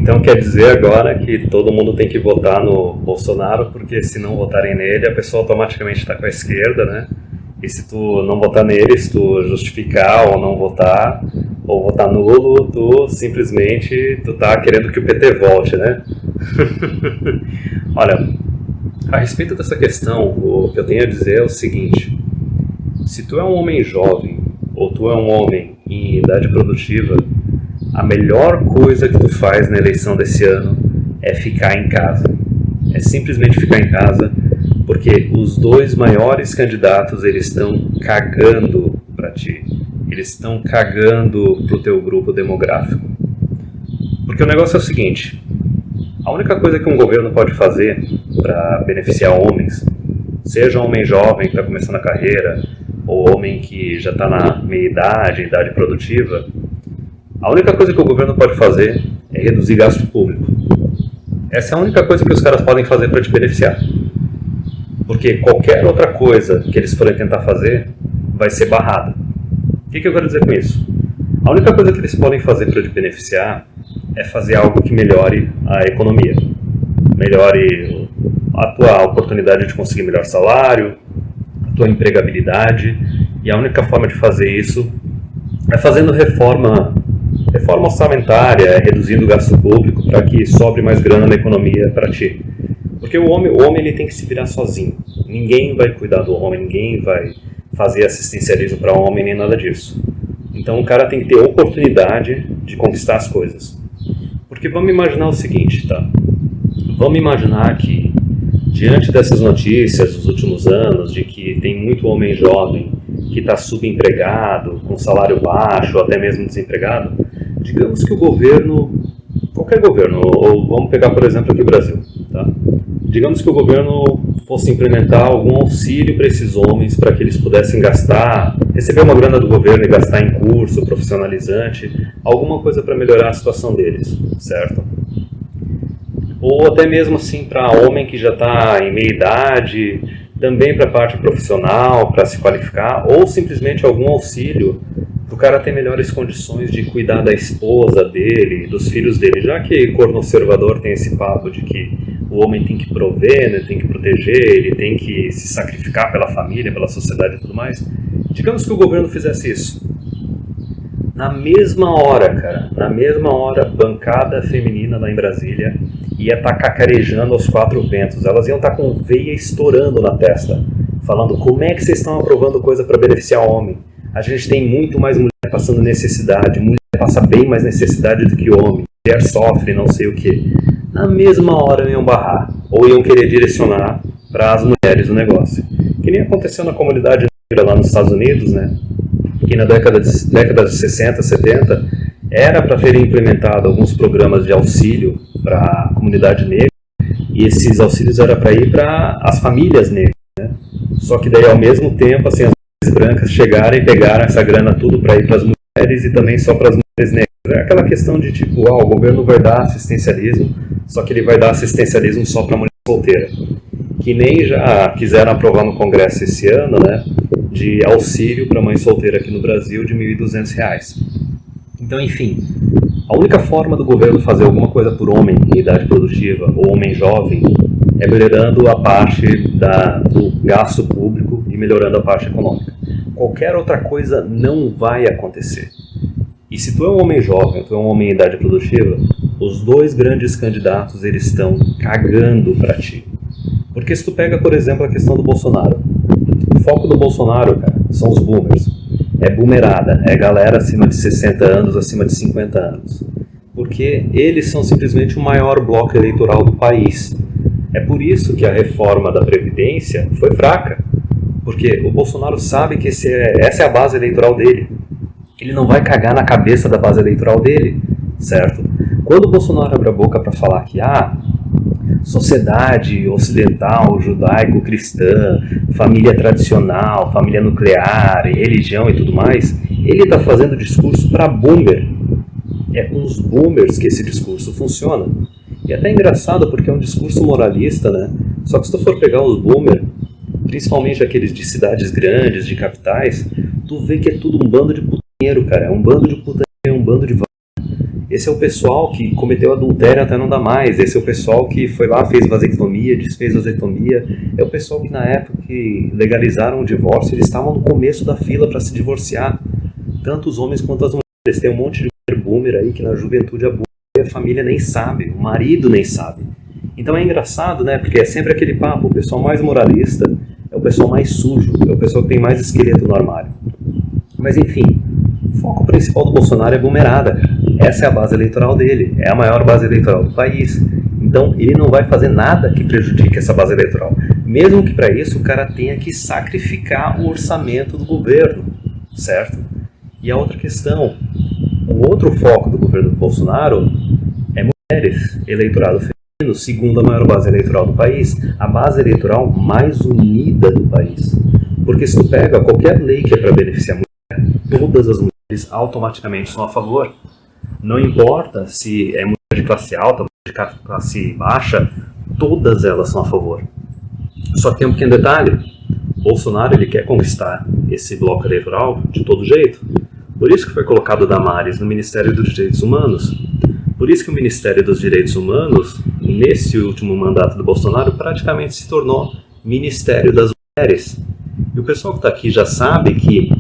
Então quer dizer agora que todo mundo tem que votar no Bolsonaro, porque se não votarem nele, a pessoa automaticamente está com a esquerda, né? E se tu não votar nele, se tu justificar ou não votar, ou votar nulo, tu simplesmente tá querendo que o PT volte, né? Olha, a respeito dessa questão, o que eu tenho a dizer é o seguinte: se tu é um homem jovem, ou tu é um homem em idade produtiva, a melhor coisa que tu faz na eleição desse ano é ficar em casa. É simplesmente ficar em casa, porque os dois maiores candidatos, eles estão cagando para ti. Eles estão cagando pro teu grupo demográfico. Porque o negócio é o seguinte: a única coisa que um governo pode fazer para beneficiar homens, seja um homem jovem que está começando a carreira, ou homem que já está na meia-idade, idade produtiva, a única coisa que o governo pode fazer é reduzir gasto público. Essa é a única coisa que os caras podem fazer para te beneficiar. Porque qualquer outra coisa que eles forem tentar fazer vai ser barrada. O que eu quero dizer com isso? A única coisa que eles podem fazer para te beneficiar é fazer algo que melhore a economia. Melhore a tua oportunidade de conseguir melhor salário, a tua empregabilidade. E a única forma de fazer isso é fazendo reforma orçamentária, reduzindo o gasto público para que sobre mais grana na economia para ti. Porque o homem ele tem que se virar sozinho. Ninguém vai cuidar do homem, ninguém vai fazer assistencialismo para o homem, nem nada disso. Então o cara tem que ter oportunidade de conquistar as coisas. Porque vamos imaginar o seguinte, tá? Vamos imaginar que, diante dessas notícias dos últimos anos, de que tem muito homem jovem que está subempregado, com salário baixo, ou até mesmo desempregado, digamos que o governo, qualquer governo, ou vamos pegar por exemplo aqui o Brasil, tá? Digamos que o governo fosse implementar algum auxílio para esses homens, para que eles pudessem gastar, receber uma grana do governo e gastar em curso profissionalizante, alguma coisa para melhorar a situação deles, certo? Ou até mesmo assim para homem que já está em meia idade, também para a parte profissional, para se qualificar, ou simplesmente algum auxílio para o cara ter melhores condições de cuidar da esposa dele, dos filhos dele, já que corno conservador tem esse papo de que o homem tem que prover, né, tem que proteger, ele tem que se sacrificar pela família, pela sociedade e tudo mais. Digamos que o governo fizesse isso. Na mesma hora, cara, na mesma hora, bancada feminina lá em Brasília ia estar cacarejando aos quatro ventos. Elas iam estar com veia estourando na testa, falando: como é que vocês estão aprovando coisa para beneficiar o homem? A gente tem muito mais mulher passando necessidade, mulher passa bem mais necessidade do que homem, mulher sofre não sei o que. Na mesma hora iam barrar, ou iam querer direcionar para as mulheres o negócio. Que nem aconteceu na comunidade negra lá nos Estados Unidos, né? Que na década de 60, 70, era para ter implementado alguns programas de auxílio para a comunidade negra, e esses auxílios eram para ir para as famílias negras, né? Só que daí ao mesmo tempo, assim, as mulheres brancas chegaram e pegaram essa grana tudo para ir para as mulheres e também só para as mulheres negras. É aquela questão de tipo, o governo vai dar assistencialismo, só que ele vai dar assistencialismo só para mulher solteira. Que nem já quiseram aprovar no Congresso esse ano, né, de auxílio para mãe solteira aqui no Brasil de R$ 1.200. Então, enfim, a única forma do governo fazer alguma coisa por homem em idade produtiva ou homem jovem é melhorando a parte do gasto público e melhorando a parte econômica. Qualquer outra coisa não vai acontecer. E se tu é um homem jovem, tu é um homem em idade produtiva, os dois grandes candidatos, eles estão cagando para ti. Porque se tu pega, por exemplo, a questão do Bolsonaro, o foco do Bolsonaro, cara, são os boomers. É boomerada, é galera acima de 60 anos, acima de 50 anos. Porque eles são simplesmente o maior bloco eleitoral do país. É por isso que a reforma da Previdência foi fraca. Porque o Bolsonaro sabe que essa é a base eleitoral dele. Ele não vai cagar na cabeça da base eleitoral dele, certo? Quando o Bolsonaro abre a boca para falar que sociedade ocidental, judaico-cristã, família tradicional, família nuclear, religião e tudo mais, ele está fazendo discurso para boomer. É com os boomers que esse discurso funciona. E é até engraçado porque é um discurso moralista, né? Só que se tu for pegar os boomers, principalmente aqueles de cidades grandes, de capitais, tu vê que é tudo um bando de putanheiro, cara. É um bando de putanheiro, é um bando de Esse é o pessoal que cometeu adultério até não dá mais. Esse é o pessoal que foi lá, fez vasectomia, desfez vasectomia. É o pessoal que na época que legalizaram o divórcio, eles estavam no começo da fila para se divorciar. Tanto os homens quanto as mulheres. Tem um monte de mulher boomer aí que na juventude abusa e a família nem sabe, o marido nem sabe. Então é engraçado, né? Porque é sempre aquele papo, o pessoal mais moralista é o pessoal mais sujo, é o pessoal que tem mais esqueleto no armário. Mas enfim, o foco principal do Bolsonaro é bumerada, cara. Essa é a base eleitoral dele, é a maior base eleitoral do país. Então ele não vai fazer nada que prejudique essa base eleitoral. Mesmo que para isso o cara tenha que sacrificar o orçamento do governo, certo? E a outra questão, o outro foco do governo do Bolsonaro é mulheres, eleitorado feminino, segundo a maior base eleitoral do país, a base eleitoral mais unida do país. Porque se tu pega qualquer lei que é para beneficiar a mulher, todas as mulheres automaticamente são a favor. Não importa se é mulher de classe alta, de classe baixa, todas elas são a favor. Só que tem um pequeno detalhe, Bolsonaro ele quer conquistar esse bloco eleitoral de todo jeito. Por isso que foi colocado Damares no Ministério dos Direitos Humanos. Por isso que o Ministério dos Direitos Humanos, nesse último mandato do Bolsonaro, praticamente se tornou Ministério das Mulheres. E o pessoal que está aqui já sabe que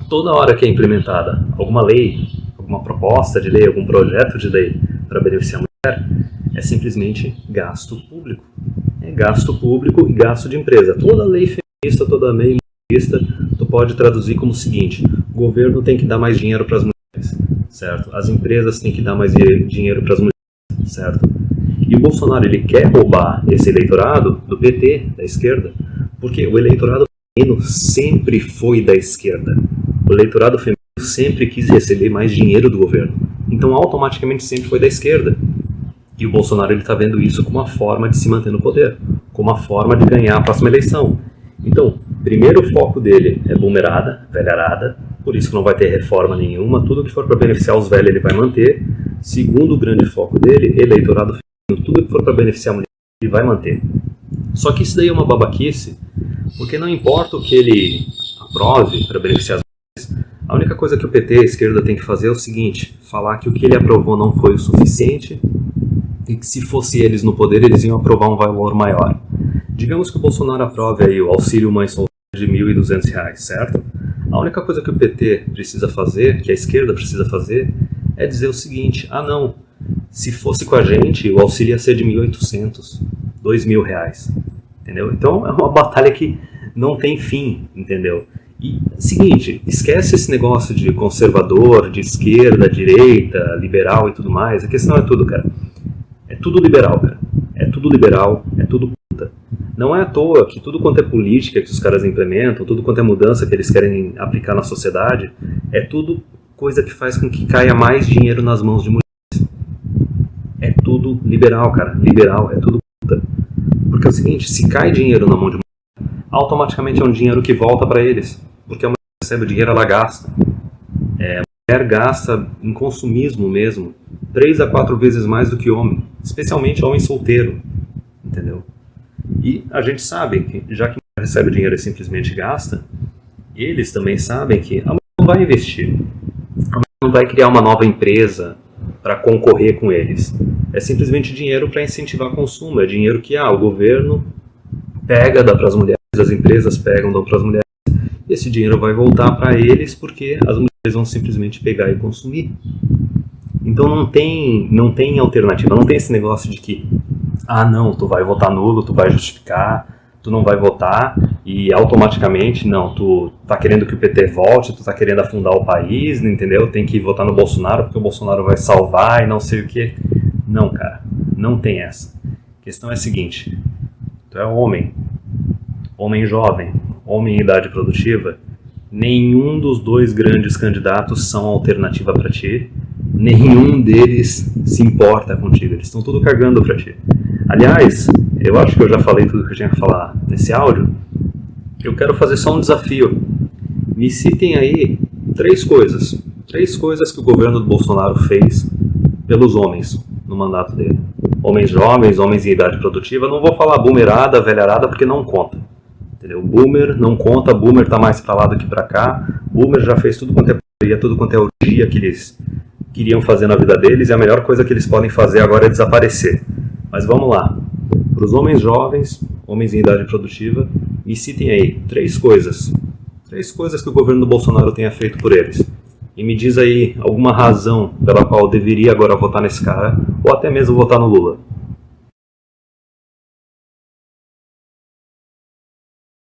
toda hora que é implementada alguma lei, alguma proposta de lei, algum projeto de lei para beneficiar a mulher, é simplesmente gasto público. É gasto público e gasto de empresa. Toda lei feminista, toda lei feminista, tu pode traduzir como o seguinte: o governo tem que dar mais dinheiro para as mulheres, certo? As empresas têm que dar mais dinheiro para as mulheres, certo? E o Bolsonaro ele quer roubar esse eleitorado do PT, da esquerda, porque o eleitorado feminino sempre foi da esquerda. O eleitorado feminino sempre quis receber mais dinheiro do governo. Então automaticamente sempre foi da esquerda. E o Bolsonaro ele está vendo isso como uma forma de se manter no poder, como uma forma de ganhar a próxima eleição. Então, primeiro o foco dele é bumerada, velharada, por isso que não vai ter reforma nenhuma, tudo que for para beneficiar os velhos ele vai manter. Segundo o grande foco dele, eleitorado feminino, tudo que for para beneficiar a mulher ele vai manter. Só que isso daí é uma babaquice, porque não importa o que ele aprove para beneficiar as mulheres, a única coisa que o PT e a esquerda tem que fazer é o seguinte: falar que o que ele aprovou não foi o suficiente e que se fosse eles no poder eles iam aprovar um valor maior. Digamos que o Bolsonaro aprove aí o auxílio mãe solteira de R$ 1.200, certo? A única coisa que o PT precisa fazer, que a esquerda precisa fazer, é dizer o seguinte: ah não, se fosse com a gente o auxílio ia ser de 1.800, R$ 2.000, entendeu? Então é uma batalha que não tem fim, entendeu? E seguinte, esquece esse negócio de conservador, de esquerda, direita, liberal e tudo mais. A questão é tudo, cara. É tudo liberal, cara. É tudo liberal, é tudo puta. Não é à toa que tudo quanto é política que os caras implementam, tudo quanto é mudança que eles querem aplicar na sociedade, é tudo coisa que faz com que caia mais dinheiro nas mãos de mulheres. É tudo liberal, cara. Liberal, é tudo puta. Porque é o seguinte, se cai dinheiro na mão de mulher, automaticamente é um dinheiro que volta para eles. Porque a mulher recebe o dinheiro, ela gasta. A mulher gasta em consumismo mesmo 3 a 4 vezes mais do que homem, especialmente homem solteiro, entendeu? E a gente sabe que, já que a mulher recebe o dinheiro e simplesmente gasta, eles também sabem que a mulher não vai investir, a mulher não vai criar uma nova empresa para concorrer com eles. É simplesmente dinheiro para incentivar o consumo, é dinheiro que o governo pega, dá para as mulheres, as empresas pegam, dão para as mulheres. Esse dinheiro vai voltar para eles porque as mulheres vão simplesmente pegar e consumir. Então não tem alternativa, não tem esse negócio de que não, tu vai votar nulo, tu vai justificar, tu não vai votar e automaticamente, não, tu tá querendo que o PT volte, tu tá querendo afundar o país, entendeu? Tem que votar no Bolsonaro porque o Bolsonaro vai salvar e não sei o que. Não, cara, não tem essa. A questão é a seguinte: tu é homem jovem, homem em idade produtiva, nenhum dos dois grandes candidatos são alternativa para ti, nenhum deles se importa contigo, eles estão tudo cagando para ti. Aliás, eu acho que eu já falei tudo que eu tinha que falar nesse áudio. Eu quero fazer só um desafio. Me citem aí 3 coisas que o governo do Bolsonaro fez pelos homens no mandato dele. Homens jovens, homens em idade produtiva. Não vou falar boomerada, velharada, porque não conta. Entendeu? Boomer não conta, boomer tá mais pra lá do que pra cá. Boomer já fez tudo quanto é porcaria, tudo quanto é orgia que eles queriam fazer na vida deles e a melhor coisa que eles podem fazer agora é desaparecer. Mas vamos lá. Para os homens jovens, homens em idade produtiva, me citem aí 3 coisas. 3 coisas que o governo do Bolsonaro tenha feito por eles. E me diz aí alguma razão pela qual eu deveria agora votar nesse cara, ou até mesmo votar no Lula.